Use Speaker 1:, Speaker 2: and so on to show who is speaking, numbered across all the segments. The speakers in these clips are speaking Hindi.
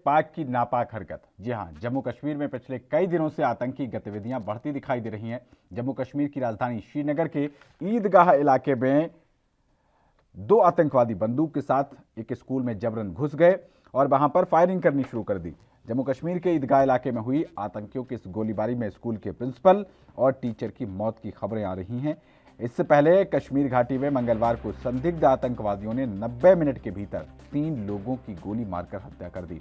Speaker 1: पाक की नापाक हरकत। जी हां, जम्मू कश्मीर में पिछले कई दिनों से आतंकी गतिविधियां बढ़ती दिखाई दे रही हैं। जम्मू कश्मीर की राजधानी श्रीनगर के ईदगाह इलाके में दो आतंकवादी बंदूक के साथ एक स्कूल में जबरन घुस गए और वहां पर फायरिंग करनी शुरू कर दी। जम्मू कश्मीर के ईदगाह इलाके में हुई आतंकियों की इस गोलीबारी में स्कूल के प्रिंसिपल और टीचर की मौत की खबरें आ रही हैं। इससे पहले कश्मीर घाटी में मंगलवार को संदिग्ध आतंकवादियों ने 90 मिनट के भीतर 3 लोगों की गोली मारकर हत्या कर दी।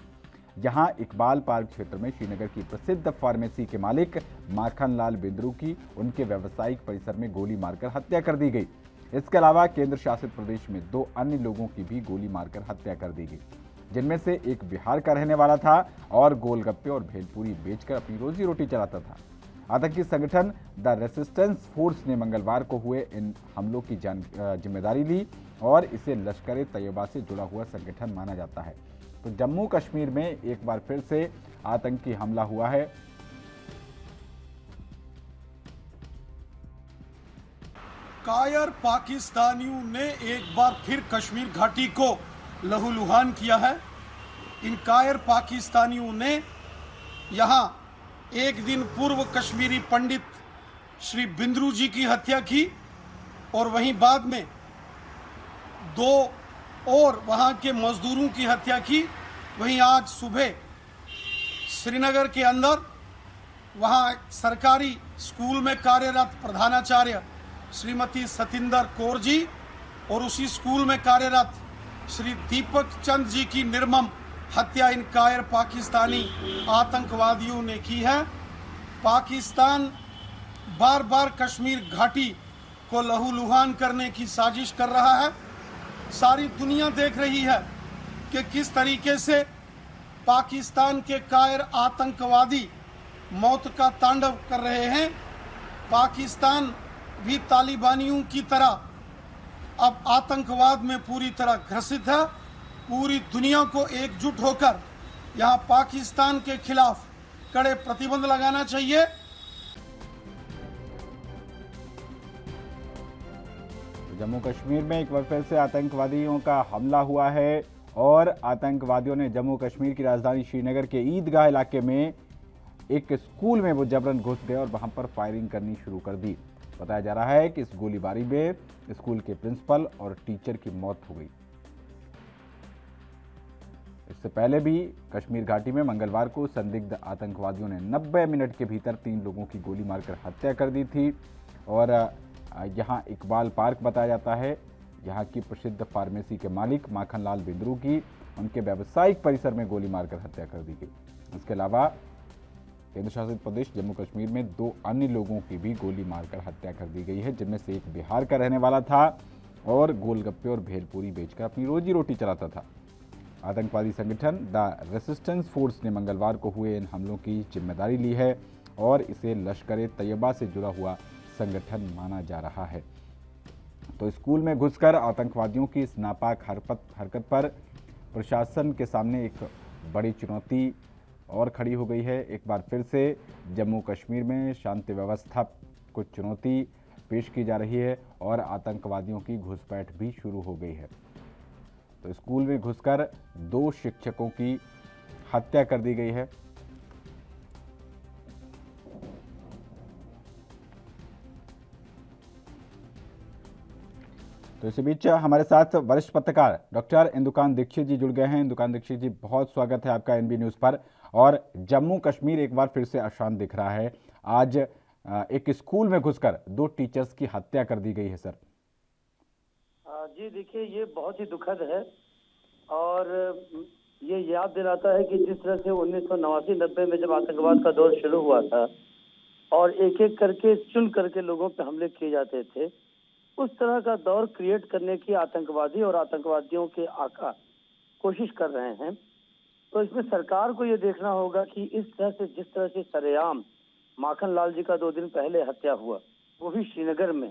Speaker 1: यहां इकबाल पार्क क्षेत्र में श्रीनगर की प्रसिद्ध फार्मेसी के मालिक माखन लाल बिंद्रू की उनके व्यावसायिक परिसर में गोली मारकर हत्या कर दी गई। इसके अलावा केंद्र शासित प्रदेश में 2 अन्य लोगों की भी गोली मारकर हत्या कर दी गई, जिनमें से एक बिहार का रहने वाला था और गोलगप्पे और भेलपूरी बेचकर अपनी रोजी रोटी चलाता था। आतंकी संगठन द रेसिस्टेंस फोर्स ने मंगलवार को हुए इन हमलों की जिम्मेदारी ली और इसे लश्कर ए तैयबा से जुड़ा हुआ संगठन माना जाता है। तो जम्मू कश्मीर में एक बार फिर से आतंकी हमला हुआ है।
Speaker 2: कायर पाकिस्तानियों ने एक बार फिर कश्मीर घाटी को लहूलुहान किया है। इन कायर पाकिस्तानियों ने यहाँ एक दिन पूर्व कश्मीरी पंडित श्री बिंद्रू जी की हत्या की और वहीं बाद में 2 और वहाँ के मजदूरों की हत्या की। वहीं आज सुबह श्रीनगर के अंदर वहाँ सरकारी स्कूल में कार्यरत प्रधानाचार्य श्रीमती सतिंदर कौर जी और उसी स्कूल में कार्यरत श्री दीपक चंद जी की निर्मम हत्या इन कायर पाकिस्तानी आतंकवादियों ने की है। पाकिस्तान बार बार कश्मीर घाटी को लहूलुहान करने की साजिश कर रहा है। सारी दुनिया देख रही है कि किस तरीके से पाकिस्तान के कायर आतंकवादी मौत का तांडव कर रहे हैं। पाकिस्तान भी तालिबानियों की तरह अब आतंकवाद में पूरी तरह ग्रसित है। पूरी दुनिया को एकजुट होकर यहाँ पाकिस्तान के खिलाफ कड़े प्रतिबंध लगाना चाहिए।
Speaker 1: जम्मू कश्मीर में एक बार फिर से आतंकवादियों का हमला हुआ है और आतंकवादियों ने जम्मू कश्मीर की राजधानी श्रीनगर के ईदगाह इलाके में एक स्कूल में वो जबरन घुस गए और वहां पर फायरिंग करनी शुरू कर दी। बताया जा रहा है कि इस गोलीबारी में स्कूल के प्रिंसिपल और टीचर की मौत हो गई। इससे पहले भी कश्मीर घाटी में मंगलवार को संदिग्ध आतंकवादियों ने 90 मिनट के भीतर 3 लोगों की गोली मारकर हत्या कर दी थी। और यहाँ इकबाल पार्क बताया जाता है, यहाँ की प्रसिद्ध फार्मेसी के मालिक माखन लाल बिंद्रू की उनके व्यावसायिक परिसर में गोली मारकर हत्या कर दी गई। इसके अलावा केंद्र शासित प्रदेश जम्मू कश्मीर में 2 अन्य लोगों की भी गोली मारकर हत्या कर दी गई है, जिनमें से एक बिहार का रहने वाला था और गोलगप्पे और भेलपूरी बेचकर अपनी रोजी रोटी चलाता था। आतंकवादी संगठन द रेसिस्टेंस फोर्स ने मंगलवार को हुए इन हमलों की जिम्मेदारी ली है और इसे लश्कर ए तैयबा से जुड़ा हुआ संगठन माना जा रहा है। तो स्कूल में घुसकर आतंकवादियों की इस नापाक हरकत पर प्रशासन के सामने एक बड़ी चुनौती और खड़ी हो गई है। एक बार फिर से जम्मू कश्मीर में शांति व्यवस्था को चुनौती पेश की जा रही है और आतंकवादियों की घुसपैठ भी शुरू हो गई है। तो स्कूल में घुसकर 2 शिक्षकों की हत्या कर दी गई है। तो इसी बीच हमारे साथ वरिष्ठ पत्रकार डॉक्टर इंदुकांत दीक्षित जी जुड़ गए हैं। इंदुकांत दीक्षित जी, बहुत स्वागत है आपका एनबी न्यूज़ पर। और जम्मू कश्मीर एक बार फिर से अशांत दिख रहा है। आज एक स्कूल में घुसकर 2 टीचर्स की हत्या कर दी गई है सर।
Speaker 3: जी देखिए, ये बहुत ही दुखद है और ये याद दिलाता है कि जिस तरह से 1989-90 में जब आतंकवाद का दौर शुरू हुआ था और एक एक करके चुन करके लोगों पे हमले किए जाते थे, उस तरह का दौर क्रिएट करने की आतंकवादी और आतंकवादियों के आका कोशिश कर रहे हैं। तो इसमें सरकार को ये देखना होगा कि इस तरह से जिस तरह से सरेआम माखन लाल जी का 2 दिन पहले हत्या हुआ, वो भी श्रीनगर में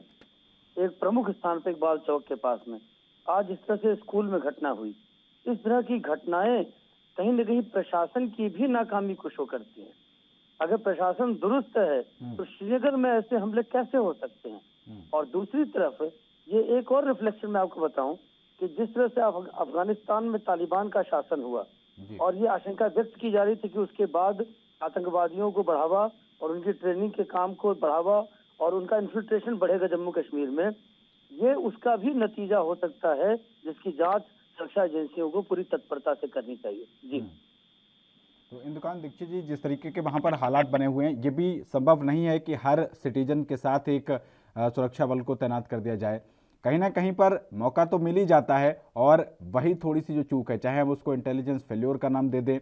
Speaker 3: एक प्रमुख स्थान पर इकबाल चौक के पास में, आज इस तरह से स्कूल में घटना हुई। इस तरह की घटनाएं कहीं न कहीं प्रशासन की भी नाकामी को शो करती हैं। अगर प्रशासन दुरुस्त है तो श्रीनगर में ऐसे हमले कैसे हो सकते हैं। और दूसरी तरफ ये एक और रिफ्लेक्शन मैं आपको बताऊं कि जिस तरह से अफगानिस्तान में तालिबान का शासन हुआ,
Speaker 1: जी।
Speaker 3: और ये आशंका व्यक्त की जा रही थी कि उसके बाद आतंकवादियों को बढ़ावा और उनकी ट्रेनिंग के काम को बढ़ावा और उनका इन्फिल्ट्रेशन बढ़ेगा जम्मू कश्मीर में। ये उसका भी नतीजा हो सकता है, जिसकी जांच सुरक्षा एजेंसियों को पूरी तत्परता से करनी चाहिए। जी।
Speaker 1: तो इंदुकान दीक्षित जी, जिस तरीके के वहाँ पर हालात बने हुए हैं, ये भी संभव नहीं है कि हर सिटीजन के साथ एक सुरक्षा बल को तैनात कर दिया जाए। कहीं ना कहीं पर मौका तो मिल ही जाता है, और वही थोड़ी सी जो चूक है, चाहे हम उसको इंटेलिजेंस फेल्योर का नाम दे दें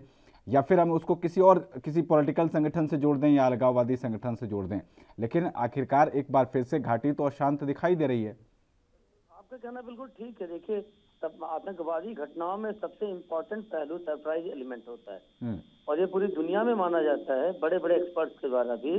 Speaker 1: या फिर हम उसको किसी पॉलिटिकल संगठन से जोड़ दें या अलगाववादी संगठन से जोड़ दें, लेकिन आखिरकार एक बार फिर से घाटी तो अशांत दिखाई दे रही है।
Speaker 3: आपका कहना बिल्कुल ठीक है। देखिए, तब आतंकवादी घटनाओं में सबसे इम्पोर्टेंट पहलू सरप्राइज एलिमेंट होता है, और ये पूरी दुनिया में माना जाता है, बड़े बड़े एक्सपर्ट्स के द्वारा भी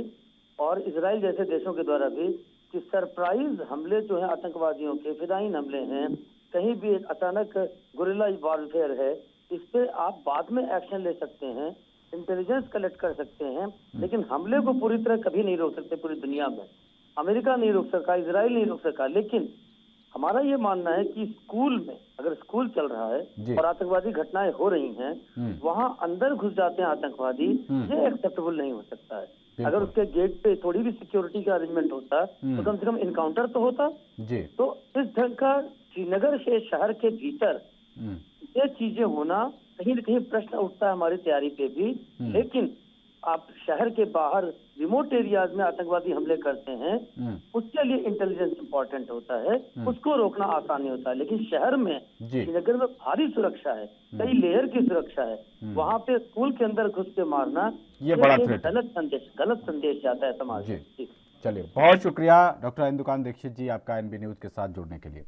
Speaker 3: और इजराइल जैसे देशों के द्वारा भी, कि सरप्राइज हमले जो है आतंकवादियों के, फिदायीन हमले हैं, कहीं भी एक अचानक गुरिल्ला वॉरफेयर है, इस पे आप बाद में एक्शन ले सकते हैं, इंटेलिजेंस कलेक्ट कर सकते हैं, लेकिन हमले को पूरी तरह कभी नहीं रोक सकते पूरी दुनिया में। अमेरिका नहीं रोक सका, इजराइल नहीं रोक सका, लेकिन हमारा ये मानना है कि स्कूल में, अगर स्कूल चल रहा है और आतंकवादी घटनाएं हो रही हैं, वहां अंदर घुस जाते हैं आतंकवादी, ये एक्सेप्टेबल नहीं हो सकता है। अगर उसके गेट पे थोड़ी भी सिक्योरिटी का अरेंजमेंट होता तो कम से कम इनकाउंटर तो होता। तो इस ढंग का श्रीनगर के शहर के भीतर ये चीजें होना, कहीं न कहीं प्रश्न उठता है हमारी तैयारी पे भी। लेकिन आप शहर के बाहर रिमोट एरियाज में आतंकवादी हमले करते हैं, उसके लिए इंटेलिजेंस इंपॉर्टेंट होता है, उसको रोकना आसान नहीं होता है। लेकिन शहर में, श्रीनगर में भारी सुरक्षा है, कई लेयर की सुरक्षा है, वहाँ पे स्कूल के अंदर घुस के मारना
Speaker 1: ये बड़ा
Speaker 3: गलत संदेश जाता है समाज में।
Speaker 1: चलिए, बहुत शुक्रिया डॉक्टर इंदुकान दीक्षित जी, आपका एनबी न्यूज के साथ जुड़ने के लिए।